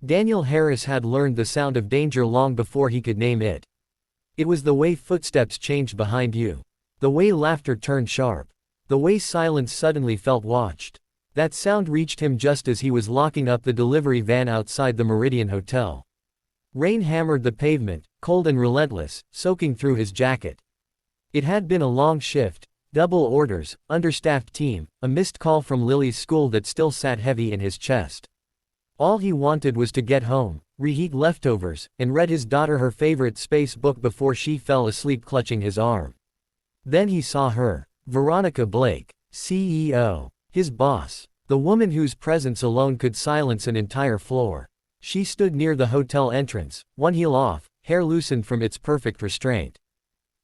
Daniel Harris had learned the sound of danger long before he could name it. It was the way footsteps changed behind you. The way laughter turned sharp. The way silence suddenly felt watched. That sound reached him just as he was locking up the delivery van outside the Meridian Hotel. Rain hammered the pavement, cold and relentless, soaking through his jacket. It had been a long shift, double orders, understaffed team, a missed call from Lily's school that still sat heavy in his chest. All he wanted was to get home, reheat leftovers, and read his daughter her favorite space book before she fell asleep clutching his arm. Then he saw her. Veronica Blake, CEO. His boss. The woman whose presence alone could silence an entire floor. She stood near the hotel entrance, one heel off, hair loosened from its perfect restraint.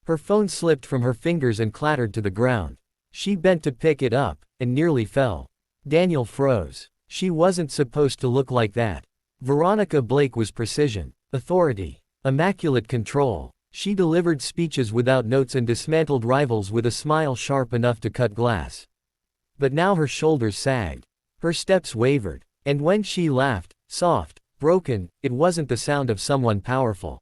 Her phone slipped from her fingers and clattered to the ground. She bent to pick it up, and nearly fell. Daniel froze. She wasn't supposed to look like that. Veronica Blake was precision, authority, immaculate control. She delivered speeches without notes and dismantled rivals with a smile sharp enough to cut glass. But now her shoulders sagged. Her steps wavered. And when she laughed, soft, broken, it wasn't the sound of someone powerful.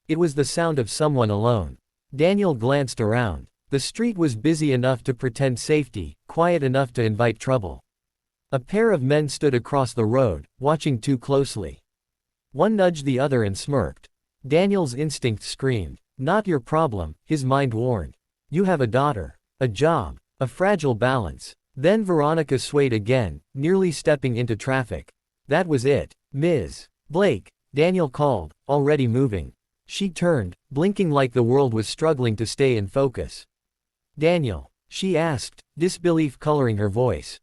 It was the sound of someone alone. Daniel glanced around. The street was busy enough to pretend safety, quiet enough to invite trouble. A pair of men stood across the road, watching too closely. One nudged the other and smirked. Daniel's instinct screamed, "Not your problem," his mind warned. "You have a daughter, a job, a fragile balance." Then Veronica swayed again, nearly stepping into traffic. "That was it, Ms. Blake," Daniel called, already moving. She turned, blinking like the world was struggling to stay in focus. "Daniel," she asked, disbelief coloring her voice.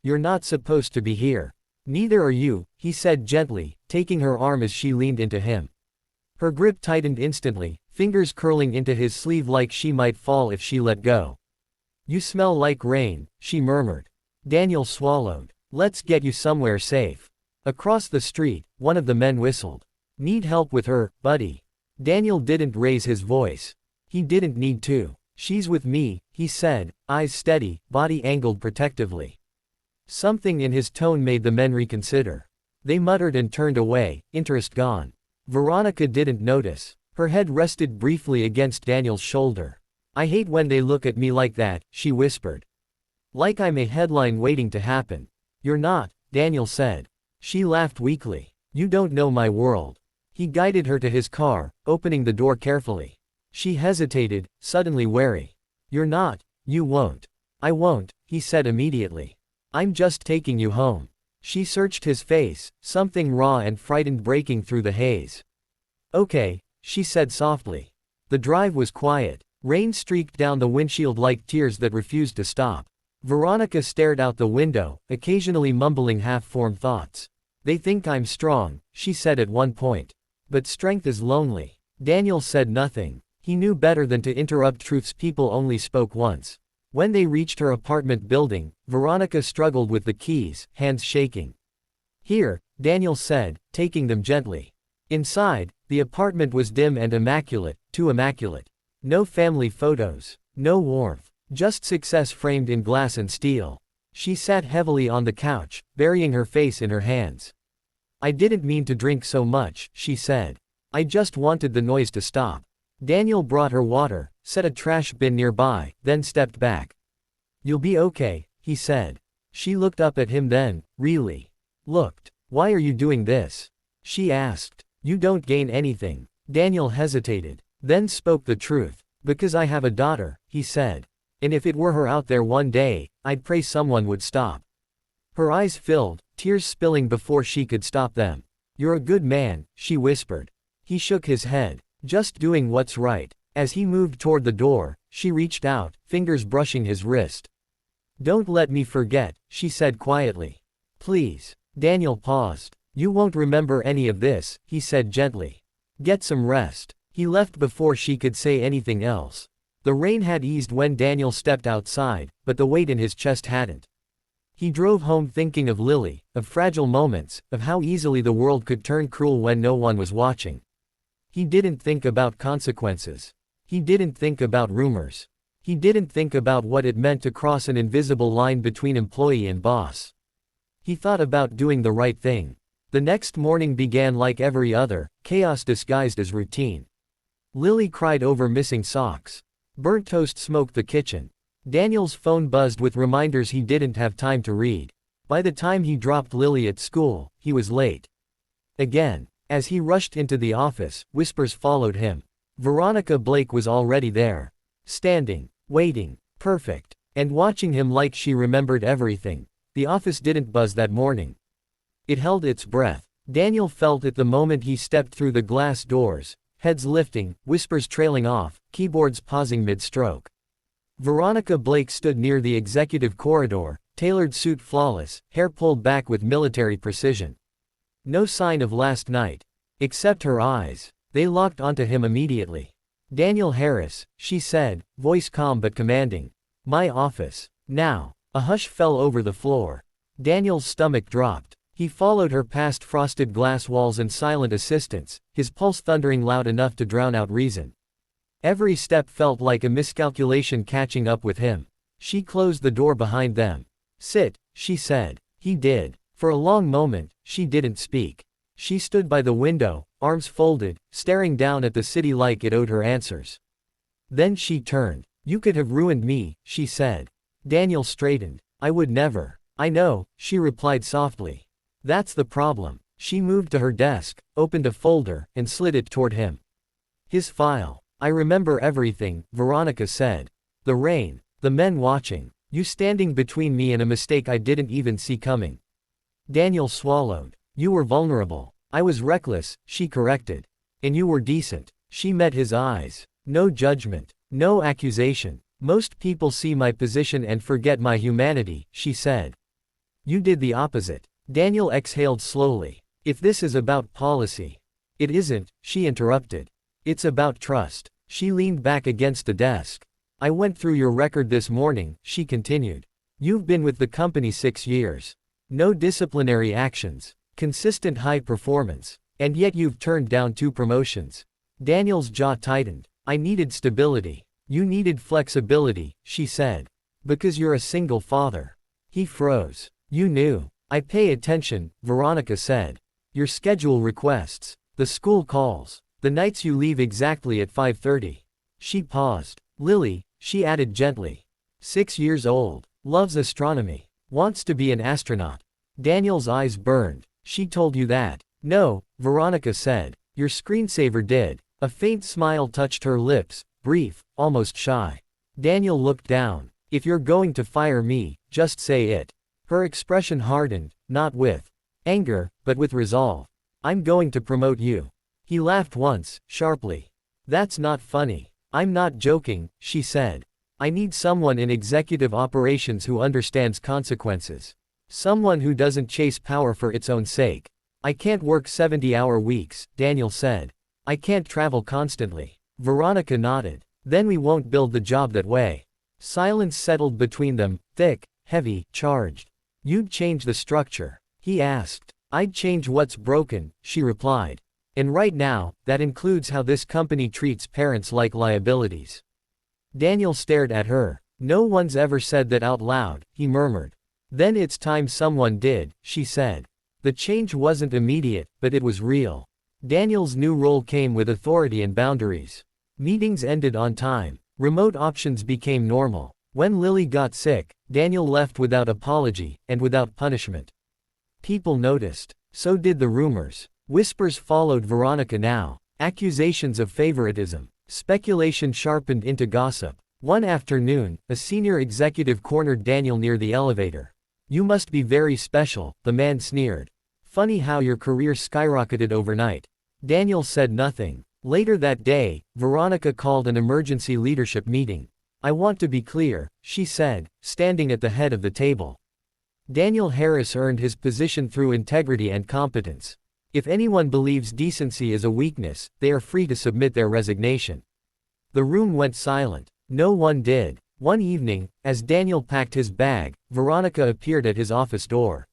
You're not supposed to be here." "Neither are you," he said gently, taking her arm as she leaned into him. Her grip tightened instantly, fingers curling into his sleeve like she might fall if she let go. "You smell like rain," she murmured. Daniel swallowed. "Let's get you somewhere safe." Across the street, one of the men whistled. "Need help with her, buddy?" Daniel didn't raise his voice. He didn't need to. "She's with me," he said, eyes steady, body angled protectively. Something in his tone made the men reconsider. They muttered and turned away, interest gone. Veronica didn't notice. Her head rested briefly against Daniel's shoulder. "I hate when they look at me like that," she whispered. "Like I'm a headline waiting to happen." "You're not," Daniel said. She laughed weakly. "You don't know my world." He guided her to his car, opening the door carefully. She hesitated, suddenly wary. "You're not, you won't." "I won't," he said immediately. "I'm just taking you home." She searched his face, something raw and frightened breaking through the haze. "Okay," she said softly. The drive was quiet. Rain streaked down the windshield like tears that refused to stop. Veronica stared out the window, occasionally mumbling half-formed thoughts. "They think I'm strong," she said at one point. "But strength is lonely." Daniel said nothing. He knew better than to interrupt truths people only spoke once. When they reached her apartment building, Veronica struggled with the keys, hands shaking. "Here," Daniel said, taking them gently. Inside, the apartment was dim and immaculate, too immaculate. No family photos. No warmth. Just success framed in glass and steel. She sat heavily on the couch, burying her face in her hands. "I didn't mean to drink so much," she said. "I just wanted the noise to stop." Daniel brought her water, set a trash bin nearby, then stepped back. "You'll be okay," he said. She looked up at him then, really. Looked. "Why are you doing this?" she asked. "You don't gain anything." Daniel hesitated, then spoke the truth. "Because I have a daughter," he said. "And if it were her out there one day, I'd pray someone would stop." Her eyes filled, tears spilling before she could stop them. "You're a good man," she whispered. He shook his head. "Just doing what's right." As he moved toward the door, she reached out, fingers brushing his wrist. "Don't let me forget," she said quietly. "Please." Daniel paused. "You won't remember any of this," he said gently. "Get some rest." He left before she could say anything else. The rain had eased when Daniel stepped outside, but the weight in his chest hadn't. He drove home thinking of Lily, of fragile moments, of how easily the world could turn cruel when no one was watching. He didn't think about consequences. He didn't think about rumors. He didn't think about what it meant to cross an invisible line between employee and boss. He thought about doing the right thing. The next morning began like every other, chaos disguised as routine. Lily cried over missing socks. Burnt toast smoked the kitchen. Daniel's phone buzzed with reminders he didn't have time to read. By the time he dropped Lily at school, he was late. Again. As he rushed into the office, whispers followed him. Veronica Blake was already there. Standing, waiting, perfect, and watching him like she remembered everything. The office didn't buzz that morning. It held its breath. Daniel felt it the moment he stepped through the glass doors, heads lifting, whispers trailing off, keyboards pausing mid-stroke. Veronica Blake stood near the executive corridor, tailored suit flawless, hair pulled back with military precision. No sign of last night. Except her eyes. They locked onto him immediately. "Daniel Harris," she said, voice calm but commanding. "My office. Now." A hush fell over the floor. Daniel's stomach dropped. He followed her past frosted glass walls and silent assistants, his pulse thundering loud enough to drown out reason. Every step felt like a miscalculation catching up with him. She closed the door behind them. "Sit," she said. He did. For a long moment, she didn't speak. She stood by the window, arms folded, staring down at the city like it owed her answers. Then she turned. "You could have ruined me," she said. Daniel straightened. "I would never." "I know," she replied softly. "That's the problem." She moved to her desk, opened a folder, and slid it toward him. "His file. I remember everything," Veronica said. "The rain. The men watching. You standing between me and a mistake I didn't even see coming." Daniel swallowed. "You were vulnerable. I was reckless," she corrected. "And you were decent." She met his eyes. No judgment. No accusation. "Most people see my position and forget my humanity," she said. "You did the opposite." Daniel exhaled slowly. "If this is about policy." "It isn't," she interrupted. "It's about trust." She leaned back against the desk. "I went through your record this morning," she continued. "You've been with the company 6 years. No disciplinary actions. Consistent high performance. And yet you've turned down 2 promotions." Daniel's jaw tightened. "I needed stability. You needed flexibility," she said. "Because you're a single father." He froze. "You knew." "I pay attention," Veronica said. "Your schedule requests. The school calls. The nights you leave exactly at 5:30. She paused. "Lily," she added gently. 6 years old. Loves astronomy. Wants to be an astronaut." Daniel's eyes burned. "She told you that?" "No," Veronica said. "Your screensaver did." A faint smile touched her lips, brief, almost shy. Daniel looked down. "If you're going to fire me, just say it." Her expression hardened, not with anger, but with resolve. "I'm going to promote you." He laughed once, sharply. "That's not funny." "I'm not joking," she said. "I need someone in executive operations who understands consequences. Someone who doesn't chase power for its own sake." "I can't work 70-hour weeks," Daniel said. "I can't travel constantly." Veronica nodded. "Then we won't build the job that way." Silence settled between them, thick, heavy, charged. "You'd change the structure?" he asked. "I'd change what's broken," she replied. "And right now, that includes how this company treats parents like liabilities." Daniel stared at her. "No one's ever said that out loud," he murmured. "Then it's time someone did," she said. The change wasn't immediate, but it was real. Daniel's new role came with authority and boundaries. Meetings ended on time. Remote options became normal. When Lily got sick, Daniel left without apology, and without punishment. People noticed. So did the rumors. Whispers followed Veronica now. Accusations of favoritism. Speculation sharpened into gossip. One afternoon, a senior executive cornered Daniel near the elevator. "You must be very special," the man sneered. "Funny how your career skyrocketed overnight." Daniel said nothing. Later that day, Veronica called an emergency leadership meeting. "I want to be clear," she said, standing at the head of the table. Daniel Harris earned his position through integrity and competence. If anyone believes decency is a weakness, they are free to submit their resignation. The room went silent. No one did. One evening, as Daniel packed his bag, Veronica appeared at his office door.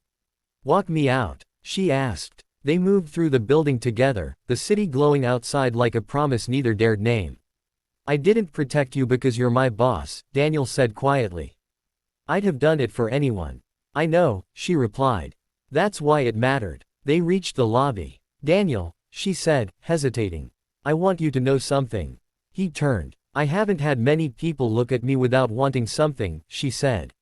"Walk me out," she asked. They moved through the building together, the city glowing outside like a promise neither dared name. "I didn't protect you because you're my boss," Daniel said quietly. "I'd have done it for anyone." "I know," she replied. "That's why it mattered." They reached the lobby. "Daniel," she said, hesitating. "I want you to know something." He turned. "I haven't had many people look at me without wanting something," she said.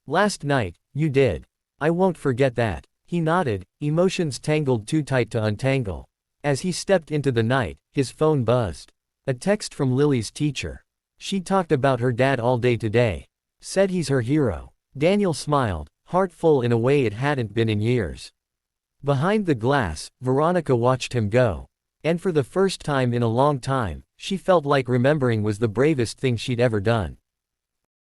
"Last night, you did. I won't forget that." He nodded, emotions tangled too tight to untangle. As he stepped into the night, his phone buzzed. A text from Lily's teacher. She talked about her dad all day today. Said he's her hero. Daniel smiled, heart full in a way it hadn't been in years. Behind the glass, Veronica watched him go. And for the first time in a long time, she felt like remembering was the bravest thing she'd ever done.